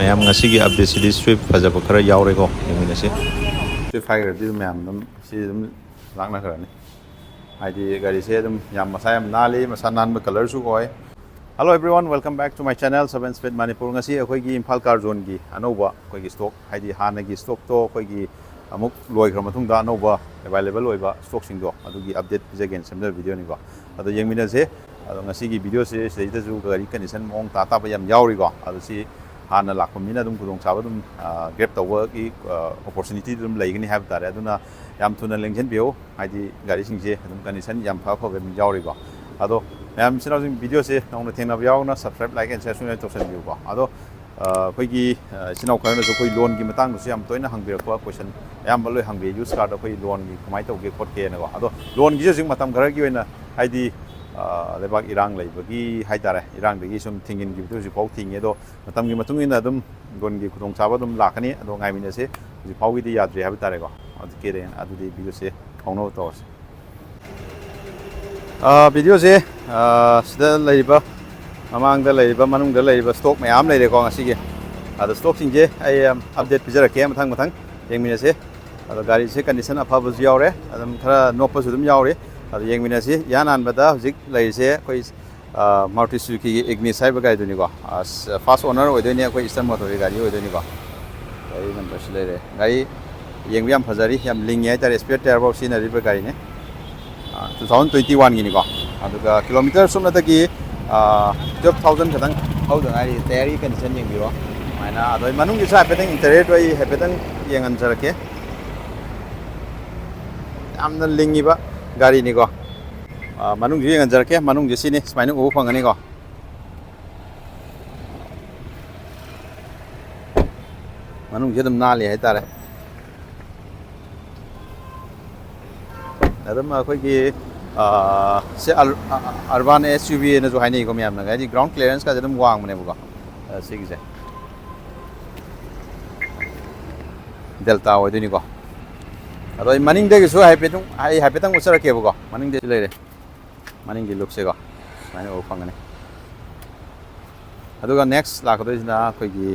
ꯃꯌꯥꯝ ꯉꯁꯤꯒꯤ ꯑꯞꯗꯦꯠꯁꯤꯗꯤ ꯁ꯭ꯋꯤꯐ ꯐꯖꯕ ꯈꯔ ꯌꯥꯎꯔꯦꯀꯣ ꯌꯦꯡꯃꯤꯟꯅꯁꯤ ꯁ꯭ꯋꯤꯐ ꯍꯥꯏꯈ꯭ꯔꯗꯤ ꯑꯗꯨꯝ ꯃꯌꯥꯝ ꯑꯗꯨꯝ ꯁꯤ ꯑꯗꯨꯝ ꯂꯥꯛꯅꯈ꯭ꯔꯅꯤ ꯍꯥꯏꯗꯤ ꯒꯥꯔꯤꯁꯦ ꯑꯗꯨꯝ ꯃꯁꯥ ꯌꯥꯝ ꯅꯥꯜꯂꯤ ꯃꯁꯥ ꯅꯥꯟꯕ ꯀꯂꯔꯁꯨ ꯑꯣꯏ hello everyone welcome back to my channel 7 speed Manipur ngasi ꯑꯩꯈꯣꯏꯒꯤ ꯏꯝꯐꯥꯜ ꯀꯥꯔ ꯖꯣꯟꯒꯤ ꯑꯅꯧꯕ ꯑꯩꯈꯣꯏꯒꯤ ꯁ꯭ꯇꯣꯛ ꯍꯥꯏꯗꯤ ꯍꯥꯟꯅꯒꯤ ꯁ꯭ꯇꯣꯛꯇꯣ ꯑꯩꯈꯣꯏꯒꯤ ꯑꯃꯨꯛ ꯂꯣꯏꯈ꯭ꯔ ꯃꯇꯨꯡꯗ ꯑꯅꯧꯕ ꯑꯦꯕꯥꯏꯂꯦꯕꯜ ꯑꯣꯏꯕ ꯁ꯭ꯇꯣꯛꯁꯤꯡꯗꯣ ꯑꯗꯨꯒꯤ ꯑꯞꯗꯦꯠ ꯄꯤꯖꯒꯦꯅ ꯁꯦꯝꯖꯕ ꯚꯤꯗꯤꯑꯣꯅꯤꯀꯣ ꯑꯗꯣ ꯌꯦꯡꯃꯤꯟꯅꯁꯦ ꯑꯗꯣ ꯉꯁꯤꯒꯤ ꯚꯤꯗꯤꯑꯣꯁꯦ ꯁꯤꯗꯩꯗꯁꯨ ꯒꯥꯔꯤ ꯀꯟꯗꯤꯁꯟ ꯃꯑꯣꯡ ꯇꯥꯕ ꯌꯥꯝ ꯌꯥꯎꯔꯤꯀꯣ ꯑꯗꯣ ꯁꯤ ꯍꯥꯟꯅ ꯂꯥꯛꯄ ꯃꯤꯅ ꯑꯗꯨꯝ ꯈꯨꯗꯣꯡꯆꯥꯕ ꯑꯗꯨꯝ ꯒ꯭ꯔꯦꯞ ꯇꯧꯕꯒꯤ ꯑꯣꯄꯣꯔꯆꯨꯅꯤꯇꯤ ꯑꯗꯨꯝ ꯂꯩꯒꯅꯤ ꯍꯥꯏꯕ ꯇꯥꯔꯦ ꯑꯗꯨꯅ ꯌꯥꯝ ꯊꯨꯅ ꯂꯦꯡꯁꯤꯟꯕꯤꯌꯨ ꯍꯥꯏꯗꯤ ꯒꯥꯔꯤꯁꯤꯡꯁꯦ ꯑꯗꯨꯝ ꯀꯟꯗꯤꯁꯟ ꯌꯥꯝ ꯐꯕ ꯑꯗꯨꯝ ꯌꯥꯎꯔꯤꯀꯣ ꯑꯗꯣ ꯃꯌꯥꯝ ꯏꯆꯤꯟꯅꯥꯎꯁꯤꯡ ꯚꯤꯗꯤꯑꯣꯁꯦ ꯅꯧꯅ ꯊꯦꯡꯅꯕ ꯌꯥꯎꯅ ꯁꯕꯁꯀ꯭ꯔꯥꯏꯕ ꯂꯥꯏꯛ ꯑꯦꯟ ꯁꯤꯌꯔ ꯁꯨꯡꯌꯥ ꯇꯧꯁꯟꯕꯤꯌꯨꯀꯣ ꯑꯗꯣ ꯑꯩꯈꯣꯏꯒꯤ ꯏꯆꯤꯟꯅꯥꯎ ꯈꯔꯅꯁꯨ ꯑꯩꯈꯣꯏ ꯂꯣꯟꯒꯤ ꯃꯇꯥꯡꯗꯁꯨ ꯌꯥꯝ ꯇꯣꯏꯅ ꯍꯪꯕꯤꯔꯛꯄ ꯀꯣꯏꯁꯟ ꯑꯌꯥꯝꯕ ꯂꯣꯏ ꯍꯪꯕꯤꯌꯦ ꯌꯨꯁ ꯀꯥꯔꯗ ꯑꯩꯈꯣই ꯂꯣꯟꯒꯤ ꯀꯃꯥꯏꯅ ꯇꯧꯒꯦ ꯈꯣꯠꯀꯦꯅꯀꯣ ꯑꯗꯣ ꯂꯣꯟꯒꯤꯁꯦ ꯍꯧꯖꯤꯛ ꯃꯇꯝ ꯈꯔꯒꯤ ꯑꯣꯏꯅ ꯍꯥꯏꯗꯤ ꯂꯩꯕꯥꯛ ꯏꯔꯥꯡ ꯂꯩꯕꯒꯤ ꯍꯥꯏꯇꯥꯔꯦ ꯏꯔꯥꯡꯗꯒꯤ ꯁꯨꯝ ꯊꯤꯡꯖꯤꯟꯈꯤꯕꯗꯨ ꯍꯧꯖꯤꯛꯐꯥꯎ ꯊꯤꯡꯉꯤ ꯑꯗꯣ ꯃꯇꯝꯒꯤ ꯃꯇꯨꯡ ꯏꯟꯅ ꯑꯗꯨꯝ ꯂꯣꯟꯒꯤ ꯈꯨꯗꯣꯡꯆꯥꯕ ꯑꯗꯨꯝ ꯂꯥꯛꯀꯅꯤ ꯑꯗꯣ ꯉꯥꯏꯃꯤꯟꯅꯁꯦ ꯍꯧꯖꯤꯛ ꯐꯥꯎꯒꯤꯗꯤ ꯌꯥꯗ꯭ꯔꯤ ꯍꯥꯏꯕ ꯇꯥꯔꯦꯀꯣ ꯑꯗꯨꯗꯤ ꯚꯤꯗꯤꯑꯣꯁꯦ ꯍꯧꯅꯕ ꯇꯧꯔꯁꯦ ꯚꯤꯗꯤꯑꯣꯁꯦ ꯁꯤꯗ ꯂꯩꯔꯤꯕ ꯃꯃꯥꯡꯗ ꯂꯩꯔꯤꯕ ꯃꯅꯨꯡꯗ ꯂꯩꯔꯤꯕ ꯁ꯭ꯇꯣꯛ ꯃꯌꯥꯝ ꯂꯩꯔꯦꯀꯣ ꯉꯁꯤꯒꯤ ꯑꯗꯣ ꯁ꯭ꯇꯣꯛꯁꯤꯡꯁꯦ ꯑꯩ ꯑꯞꯗꯦꯠ ꯄꯤꯖꯔꯛꯀꯦ ꯃꯊꯪ ꯌꯦꯡꯃꯤꯟꯅꯁꯦ ꯑꯗꯣ ꯒꯥꯔꯤꯁꯦ ꯀꯟꯗꯤꯁꯟ ꯑꯐꯕꯁꯨ ꯌꯥꯎꯔꯦ ꯑꯗꯨꯝ ꯈꯔ ꯅꯣꯞꯄꯁꯨ ꯑꯗꯨꯝ ꯌꯥꯎꯔꯤ ꯑꯗꯣ ꯌꯦꯡꯃꯤꯟꯅꯁꯤ ꯏꯍꯥꯟ ꯍꯥꯟꯕꯗ ꯍꯧꯖꯤꯛ ꯂꯩꯔꯤꯁꯦ ꯑꯩꯈꯣꯏ ꯃꯥꯔꯨꯇꯤ ꯁꯨꯖꯨꯀꯤꯒꯤ ꯏꯒꯅꯤꯁ ꯍꯥꯏꯕ ꯒꯥꯔꯤꯗꯨꯅꯤꯀꯣ ꯐꯥꯔꯁ ꯑꯣꯅꯔ ꯑꯣꯏꯗꯣꯏꯅꯤ ꯑꯩꯈꯣꯏ ꯏꯁꯇꯔꯟ ꯃꯣꯇꯣꯔꯒꯤ ꯒꯥꯔꯤ ꯑꯣꯏꯗꯣꯏꯅꯤꯀꯣ ꯒꯥꯔꯤ ꯅꯝꯕꯔꯁꯤ ꯂꯩꯔꯦ ꯒꯥꯔꯤ ꯌꯦꯡꯕ ꯌꯥꯝ ꯐꯖꯔꯤ ꯌꯥꯝ ꯂꯤꯡꯉꯤ ꯍꯥꯏꯇꯥꯔꯦ ꯁ꯭ꯄꯦꯌꯔ ꯇꯥꯌꯔꯐꯥꯎ ꯁꯤꯖꯤꯟꯅꯔꯤꯕ ꯒꯥꯔꯤꯅꯤ 2021ꯒꯤꯅꯤꯀꯣ ꯑꯗꯨꯒ ꯀꯤꯂꯣꯃꯤꯇꯔ ꯁꯨꯞꯅꯇꯒꯤ 12,000 ꯈꯇꯪ ꯍꯧꯗ ꯉꯥꯏꯔꯤ ꯇꯥꯌꯔꯒꯤ ꯀꯟꯗꯤꯁꯟ ꯌꯦꯡꯕꯤꯔꯣ ꯁꯨꯃꯥꯏꯅ ꯑꯗꯣ ꯃꯅꯨꯡꯒꯤꯁꯨ ꯍꯥꯏꯐꯦꯠꯇꯪ ꯏꯟꯇꯔꯤꯌꯔꯗꯣ ꯑꯩ ꯍꯥꯏꯐꯦꯠꯇꯪ ꯌꯦꯡꯍꯟꯖꯔꯛꯀꯦ ꯌꯥꯝꯅ ꯂꯤꯡꯉꯤꯕ ꯒꯥꯔꯤꯅꯤꯀꯣ ꯃꯅꯨꯡꯁꯨ ꯌꯦꯡꯍꯟꯖꯔꯛꯀꯦ ꯃꯅꯨꯡꯁꯦ ꯁꯤꯅꯤ ꯁꯨꯃꯥꯏꯅ ꯎꯕ ꯐꯪꯒꯅꯤꯀꯣ ꯃꯅꯨꯡꯁꯦ ꯑꯗꯨꯝ ꯅꯥꯜꯂꯤ ꯍꯥꯏꯇꯥꯔꯦ ꯑꯗꯨꯝ ꯑꯩꯈꯣꯏꯒꯤ ꯁꯤ ꯑꯔꯕꯥꯟ SUV ꯅꯁꯨ ꯍꯥꯏꯅꯩꯀꯣ ꯃꯌꯥꯝꯅ ꯍꯥꯏꯗꯤ ꯒ꯭ꯔꯥꯎꯟ ꯀ꯭ꯂꯤꯌꯔꯦꯟꯁꯀꯁꯦ ꯑꯗꯨꯝ ꯋꯥꯡꯕꯅꯦꯕꯀꯣ ꯁꯤꯒꯤꯁꯦ ꯗꯦꯜꯇꯥ ꯑꯣꯏꯗꯣꯏꯅꯤꯀꯣ ꯑꯗꯣ ꯑꯩ ꯃꯅꯤꯡꯗꯒꯤꯁꯨ ꯍꯥꯏꯐꯦꯠꯇꯪ ꯎꯠꯆꯔꯛꯀꯦꯕꯀꯣ ꯃꯅꯤꯡꯗꯁꯨ ꯂꯩꯔꯦ ꯃꯅꯤꯡꯒꯤ ꯂꯨꯛꯁꯦꯀꯣ ꯁꯨꯃꯥꯏꯅ ꯎꯕ ꯐꯪꯒꯅꯤ ꯑꯗꯨꯒ ꯅꯦꯛꯁ ꯂꯥꯛꯀꯗꯣꯏꯁꯤꯅ ꯑꯩꯈꯣꯏꯒꯤ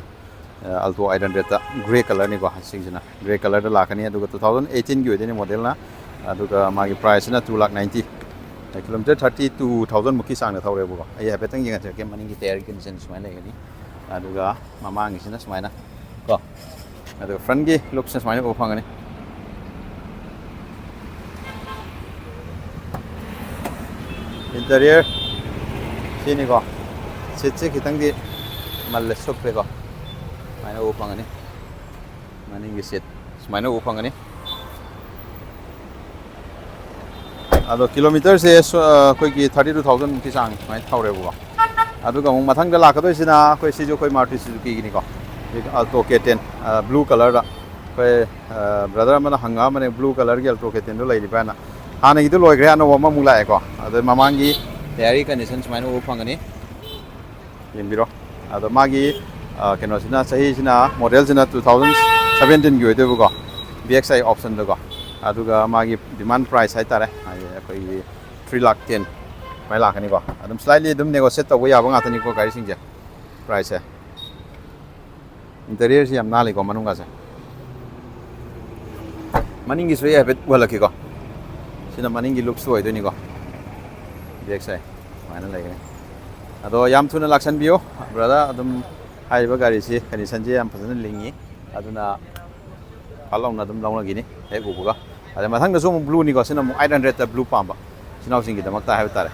ꯑꯜꯇꯣ 800ꯗ ꯒ꯭ꯔꯦ ꯀꯂꯔꯅꯤꯀꯣ ꯁꯤꯡꯁꯤꯅ ꯒ꯭ꯔꯦ ꯀꯂꯔꯗ ꯂꯥꯛꯀꯅꯤ ꯑꯗꯨꯒ 2018ꯒꯤ ꯑꯣꯏꯗꯣꯏꯅꯤ ꯃꯣꯗꯦꯜꯅ ꯑꯗꯨꯒ ꯃꯥꯒꯤ ꯄ꯭ꯔꯥꯏꯁꯁꯤꯅ 2,90,000 ꯀꯤꯂꯣꯃꯤꯇꯔ 32,000 ꯃꯨꯛꯀꯤ ꯆꯥꯡꯗ ꯊꯧꯔꯦꯕꯀꯣ ꯑꯩ ꯍꯥꯏꯐꯦꯠꯇꯪ ꯌꯦꯡꯍꯟꯖꯔꯛꯀꯦ ꯃꯅꯤꯡꯒꯤ ꯇꯥꯌꯔꯒꯤ ꯀꯟꯗꯤꯁꯟ ꯁꯨꯃꯥꯏꯅ ꯂꯩꯒꯅꯤ ꯑꯗꯨꯒ ꯃꯃꯥꯡꯒꯤꯁꯤꯅ ꯁꯨꯃꯥꯏꯅ ꯀꯣ ꯑꯗꯨꯒ ꯐ꯭ꯔꯟꯒꯤ ꯂꯨꯛꯁꯤꯅ ꯁꯨꯃꯥꯏꯅ ꯎꯕ ꯐꯪꯒꯅꯤ इंटीरियर सीनीको सीट्से खितंगी मल्ले सुप्पेको सुमाइना उ फंगनी मनिंगी सीट सुमाइना उ फंगनी अदो किलोमीटर से कोई 32,000 की चांग सुमाइ थौरेबो अदुगा मु मथंगदा लाकदोइसिना कोई सिजु कोई मारुति सुजुकी गिनिको अल्टो K10 ब्लू कलर दा कोई ब्रदर मन हंगा मने ब्लू कलर की अल्टो K10 दो लैलिबाना हानगिदो लोइग्रे अनोबा मा मुलाएको अदो ममांगी तयारी कंडीशन सुमाइना उ फंगनी येंबिरो अदो मागी केनोसिना सहीसिना मॉडलसिना 2017 की ओइदोबको BXI ऑप्शन दको अदुगा मागी डिमांड प्राइस हाइतारे अखोई 3,10,000 माइ लाखनिको अदुम स्लाइटली अदुम नेगोशिएट तौबो याबो गातनिको गाड़ी सिंजे प्राइस है इंटीरियर से याम नालिको मनुंगासे मनिंगी सोय हेबेट वलकिको सिना मनिंगी लुक्स ओइदोनिको BXI माइना लाइगने अदो याम थुना लाक्सनबियो ब्रदर अदुम हाइबा गाड़ी से कंडीशन जे याम फजन लिंगी अदुना फालौना अदुम लौनगिनी हे गुबुगा अदे मथंगदसु ब्लू निको सिना 800 ता ब्लू पाम्बा सिनाउसिंगी दमकता हाइबा तारे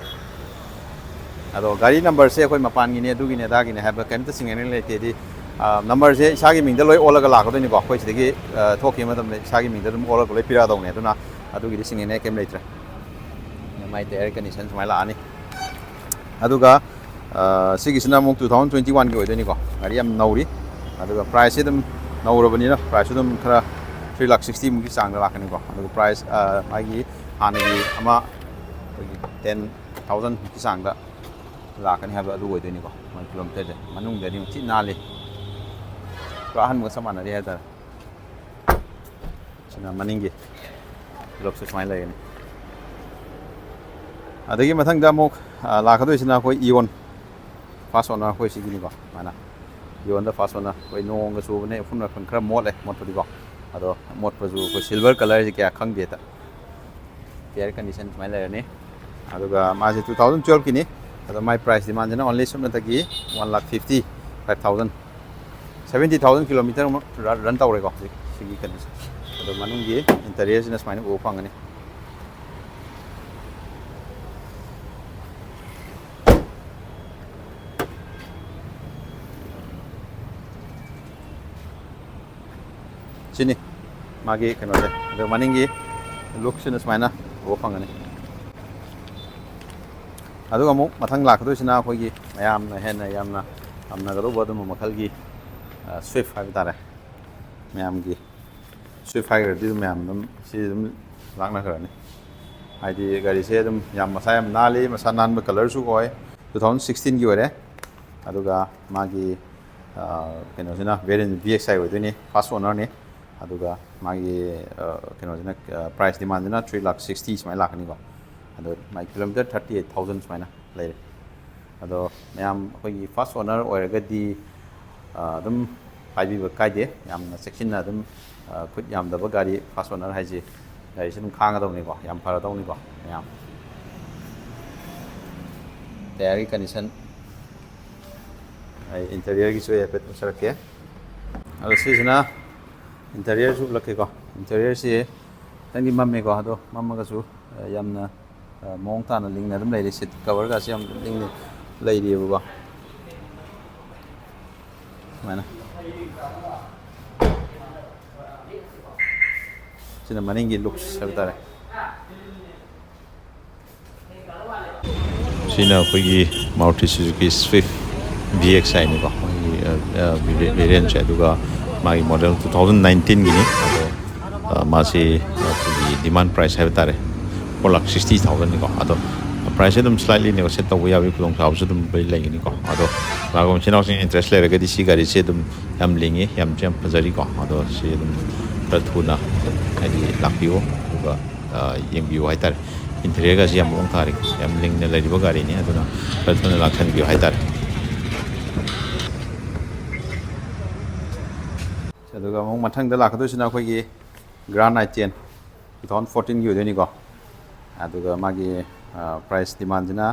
अदो गाड़ी नंबर से अखोई मपानगिने अदुगिने दागिने हाइबा केमता सिंगने लेतेदी नंबर से इसागी मिंगदा लोय ओलगा लाखदोनिको अखोई सिदगी थोखि मतमने इसागी मिंगदा दम ओलगा लोय पिरा दौने अदुना अदुगिदि सिंगने केम लेत्रे माइ टायर कंडीशन सुमाइ लानी अदुगा सिगिसिना मुक 2021 की ओइदोनिको गाड़ी याम नौरी अदुगा प्राइस से दम नौरबनिना प्राइस दम खरा 3,60,000 मुकी चांग लाखनिको अदुगा प्राइस मागी हानगी अमा 10,000 की चांग दा लाखनि हाबा अदु ओइदोनिको माइ किलोमीटर जे मनुंग देनि ति नाले काहन मो समानरि हादा सिना मनिंगी लोक्स सुमाइ लायनि अदगी मथंगदा मुक लाखदोइसिना कोई इओन फास्ट ओनर कोई सिगिनिको माना ꯌꯣꯟꯗ ꯐꯥꯁ ꯑꯣꯅꯔ ꯑꯩꯈꯣꯏ ꯅꯣꯡꯒ ꯆꯨꯕꯅꯦ ꯎꯐꯨꯟ ꯋꯥꯏꯐꯨꯟ ꯈꯔ ꯃꯣꯠꯂꯦ ꯃꯣꯠꯄꯗꯤꯀꯣ ꯑꯗꯣ ꯃꯣꯠꯄꯁꯨ ꯑꯩꯈꯣꯏ ꯁꯤꯜꯚꯔ ꯀꯂꯔꯁꯤ ꯀꯌꯥ ꯈꯪꯗꯦꯗ ꯀꯦꯌꯔ ꯀꯟꯗꯤꯁꯟ ꯁꯨꯃꯥꯏꯅ ꯂꯩꯔꯅꯤ ꯑꯗꯨꯒ ꯃꯥꯁꯦ 2012ꯀꯤꯅꯤ ꯑꯗꯣ ꯃꯥꯏ ꯄ꯭ꯔꯥꯏꯁ ꯗꯤꯃꯥꯟꯁꯤꯅ ꯑꯣꯟꯂꯤ ꯁꯨꯞꯅꯇꯒꯤ 1,55,000 70,000 ꯀꯤꯂꯣꯃꯤꯇꯔ ꯑꯃꯨꯛ ꯔꯟ ꯇꯧꯔꯦꯀꯣ ꯍꯧꯖꯤꯛ ꯁꯤꯒꯤ ꯀꯩꯅꯣꯁꯦ ꯑꯗꯣ ꯃꯅꯨꯡꯒꯤ ꯏꯟꯇꯔꯤꯌꯔꯁꯤꯅ ꯁꯨꯃꯥꯏꯅ ꯎꯕ ꯐꯪꯒꯅꯤ sini magi kainosꯦ ꯑꯗꯣ ꯃꯅꯤꯡꯒꯤ ꯂꯨꯛꯁꯤꯅ ꯁꯨꯃꯥꯏꯅ ꯎꯕ ꯐꯪꯒꯅꯤ ꯑꯗꯨꯒ ꯑꯃꯨꯛ ꯃꯊꯪ ꯂꯥꯛꯀꯗꯣꯏꯁꯤꯅ ꯑꯩꯈꯣꯏꯒꯤ ꯃꯌꯥꯝꯅ ꯍꯦꯟꯅ ꯌꯥꯝꯅ ꯄꯥꯝꯅꯒꯗꯧꯕ ꯑꯗꯨꯝꯕ ꯃꯈꯜꯒꯤ ꯁ꯭ꯋꯤꯐ ꯍꯥꯏꯕ ꯇꯥꯔꯦ ꯃꯌꯥꯝꯒꯤ ꯁ꯭ꯋꯤꯐ ꯍꯥꯏꯈ꯭ꯔꯗꯤ ꯑꯗꯨꯝ ꯃꯌꯥꯝ ꯑꯗꯨꯝ ꯁꯤ ꯑꯗꯨꯝ ꯂꯥꯛꯅꯈ꯭ꯔꯅꯤ ꯍꯥꯏꯗꯤ ꯒꯥꯔꯤꯁꯦ ꯑꯗꯨꯝ ꯌꯥꯝ ꯃꯁꯥ ꯌꯥꯝ ꯅꯥꯜꯂꯤ ꯃꯁꯥ ꯅꯥꯟꯕ ꯀꯂꯔꯁꯨ ꯑꯣꯏ 2016ꯒꯤ ꯑꯣꯏꯔꯦ ꯑꯗꯨꯒ ꯃꯥꯒꯤ ꯀꯩꯅꯣꯁꯤꯅ ꯚꯦꯔꯤꯌꯟ VXI ꯑꯣꯏꯗꯣꯏꯅꯤ ꯐꯥꯁ ꯑꯣꯅꯔꯅꯤ ꯑꯗꯨꯒ ꯃꯥꯒꯤ ꯀꯩꯅꯣꯁꯤꯅ ꯄ꯭ꯔꯥꯏꯁ ꯗꯤꯃꯥꯟꯁꯤꯅ 3,60,000 ꯁꯨꯃꯥꯏꯅ ꯂꯥꯛꯀꯅꯤꯀꯣ ꯑꯗꯣ ꯃꯥꯒꯤ ꯀꯤꯂꯣꯃꯤꯇꯔ 38,000 ꯁꯨꯃꯥꯏꯅ ꯂꯩꯔꯦ ꯑꯗꯣ ꯃꯌꯥꯝ ꯑꯩꯈꯣꯏꯒꯤ ꯐꯥꯁ ꯑꯣꯅꯔ ꯑꯣꯏꯔꯒꯗꯤ ꯑꯗꯨꯝ ꯄꯥꯏꯕꯤꯕ ꯀꯥꯏꯗꯦ ꯌꯥꯝꯅ ꯆꯦꯛꯁꯤꯟꯅ ꯑꯗꯨꯝ ꯈꯨꯠ ꯌꯥꯝꯗꯕ ꯒꯥꯔꯤ ꯐꯥꯁ ꯑꯣꯅꯔ ꯍꯥꯏꯁꯤ ꯒꯥꯔꯤꯁꯦ ꯑꯗꯨꯝ ꯈꯥꯡꯒꯗꯧꯅꯤꯀꯣ ꯌꯥꯝ ꯐꯔꯗꯧꯅꯤꯀꯣ ꯃꯌꯥꯝ ꯇꯌꯥꯔꯒꯤ ꯀꯟꯗꯤꯁꯟ ꯑꯩ ꯏꯟꯇꯔꯤꯌꯔꯒꯤꯁꯨ ꯍꯥꯏꯐꯦꯠ ꯎꯠꯆꯔꯛꯀꯦ ꯑꯗꯣ ꯁꯤꯁꯤꯅ ꯏꯟꯇꯔꯤꯌꯔꯁꯨ ꯎꯠꯂꯛꯀꯦꯀꯣ ꯏꯟꯇꯔꯤꯌꯔꯁꯤ ꯈꯤꯇꯪꯗꯤ ꯃꯝꯃꯦꯀꯣ ꯑꯗꯣ ꯃꯝꯃꯒꯁꯨ ꯌꯥꯝꯅ ꯃꯑꯣꯡ ꯇꯥꯅ ꯂꯤꯡꯅ ꯑꯗꯨꯝ ꯂꯩꯔꯤ ꯁꯤꯠ ꯀꯕꯔꯒꯁꯤ ꯌꯥꯝ ꯂꯤꯡꯅ ꯂꯩꯔꯤꯑꯕꯀꯣ ꯁꯨꯃꯥꯏꯅ sini maninggi looks habi tare sina akhoi Maruti Suzuki Swift VXI ni ko variant che aduga magi model 2019 gini ado masi demand price habi tare 4,60,000 ni ko ado price dum slightly negotiate taw yawi kulong saw su dum bai lai ni ko ado magom sinau sing interest le ga di si gari se dum yam lingi yam jam pazari ko ado si dum thuna ꯍꯥꯏꯗꯤ ꯂꯥꯛꯄꯤꯌꯣ ꯑꯗꯨꯒ ꯌꯦꯡꯕꯤꯌꯨ ꯍꯥꯏꯇꯥꯔꯦ ꯏꯟꯇꯤꯔꯤꯌꯔꯒꯁꯤ ꯌꯥꯝ ꯃꯑꯣꯡ ꯇꯥꯔꯤ ꯌꯥꯝ ꯂꯤꯡꯅ ꯂꯩꯔꯤꯕ ꯒꯥꯔꯤꯅꯤ ꯑꯗꯨꯅ ꯈꯔ ꯊꯨꯅ ꯂꯥꯛꯁꯟꯕꯤꯌꯨ ꯍꯥꯏꯇꯥꯔꯦ ꯑꯗꯨꯒ ꯑꯃꯨꯛ ꯃꯊꯪꯗ ꯂꯥꯛꯀꯗꯣꯏꯁꯤꯅ ꯑꯩꯈꯣꯏꯒꯤ ꯒ꯭ꯔꯥꯟ i10 2014ꯒꯤ ꯑꯣꯏꯗꯣꯏꯅꯤꯀꯣ ꯑꯗꯨꯒ ꯃꯥꯒꯤ ꯄ꯭ꯔꯥꯏꯁ ꯗꯤꯃꯥꯟꯁꯤꯅ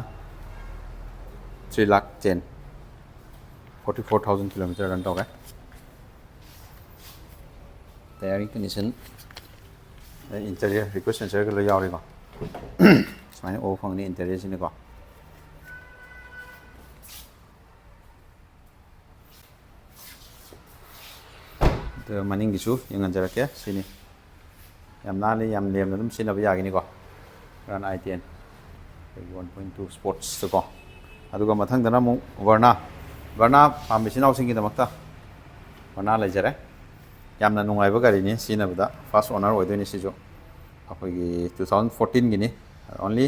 3,10,000 44,000 ꯀꯤꯂꯣꯃꯤꯇꯔ ꯔꯟ ꯇꯧꯔꯦ ꯇꯌꯥꯔꯤꯡ condition interior request sensor ka lo yauri ko sumai off ang ni interior sini ko the maning gisu yang anjara ke sini yam nali yam lem dum sina ba yagi ni ko ran i10 1.2 sports to ko aduga mathang dana mu varna pambisinau singi damakta varna lejare yamna nungaiba gari ni sina bada first owner oidoi ni sijo akogi 2014 gini only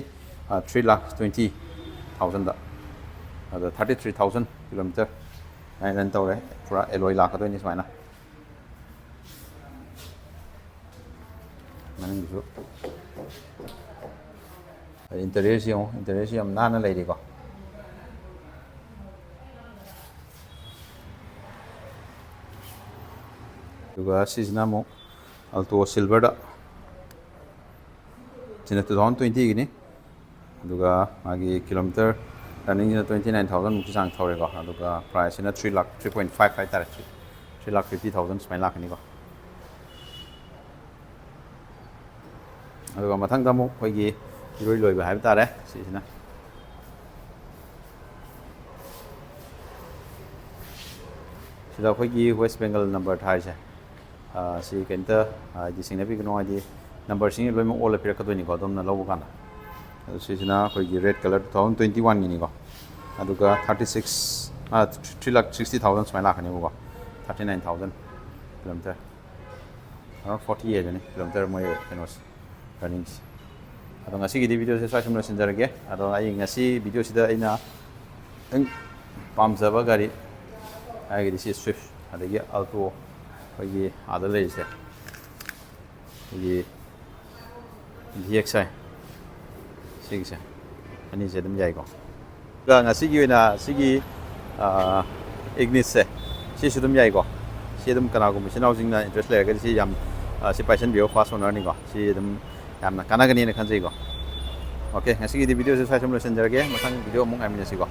3,20,000 da ada 33,000 kilometer ai ran tawre pura alloy la kadoi ni smaina maning bisu interior si am nana leiri ko duga sisna mo alto silver da sina 2020 gini aduga magi kilometer running 29,000 muki sang thore ko aduga price ina 3.5 hai tar 3,50,000 smai lakh ni ko aduga mathang da mo khoi gi iroi loi ba hai tare sisina sida khoi gi West Bengal number thai se si kenta di singnabi gno adi number sing loi mo all appear kadoi ni ko dom na lobu kana adu sisina khoi gi red color 2021 ni ko aduga 3,60,000 smai lakh ni ko 39,000 kilometer around 48 ni kilometer mo kenos runnings ado ngasi gi video se swai sumna sinjarage ado ai ngasi video sida aina pamjaba gari ai gi si Swift adagi alto khoi ada leise gi VXI sigse ani se dum jai ko ga ngasi gi na sigi ignis se ꯁꯤꯁꯨ ꯑꯗꯨꯝ ꯌꯥꯏꯀꯣ ꯁꯤ ꯑꯗꯨꯝ ꯀꯅꯥꯒꯨꯝꯕ ꯏꯆꯤꯟ ꯏꯅꯥꯎꯁꯤꯡꯅ interest ꯂꯩꯔꯒꯗꯤ ꯁꯤ ꯌꯥꯝ ꯁꯤ ꯄꯥꯏꯁꯟꯕꯤꯌꯣ ꯐꯥꯁ ꯑꯣꯅꯔꯅꯤꯀꯣ ꯁꯤ ꯑꯗꯨꯝ ꯌꯥꯝꯅ ꯀꯥꯟꯅꯒꯅꯤꯅ ꯈꯟꯖꯩꯀꯣ ꯑꯣꯀꯦ ꯉꯁꯤꯒꯤꯗꯤ ꯚꯤꯗꯤꯑꯣꯁꯦ ꯁ꯭ꯋꯥꯏ ꯁꯨꯝ ꯂꯣꯏꯁꯤꯟꯖꯔꯒꯦ ꯃꯊꯪ ꯚꯤꯗꯤꯑꯣ ꯑꯃꯨꯛ ꯉꯥꯏꯃꯤꯟꯅꯁꯤꯀꯣ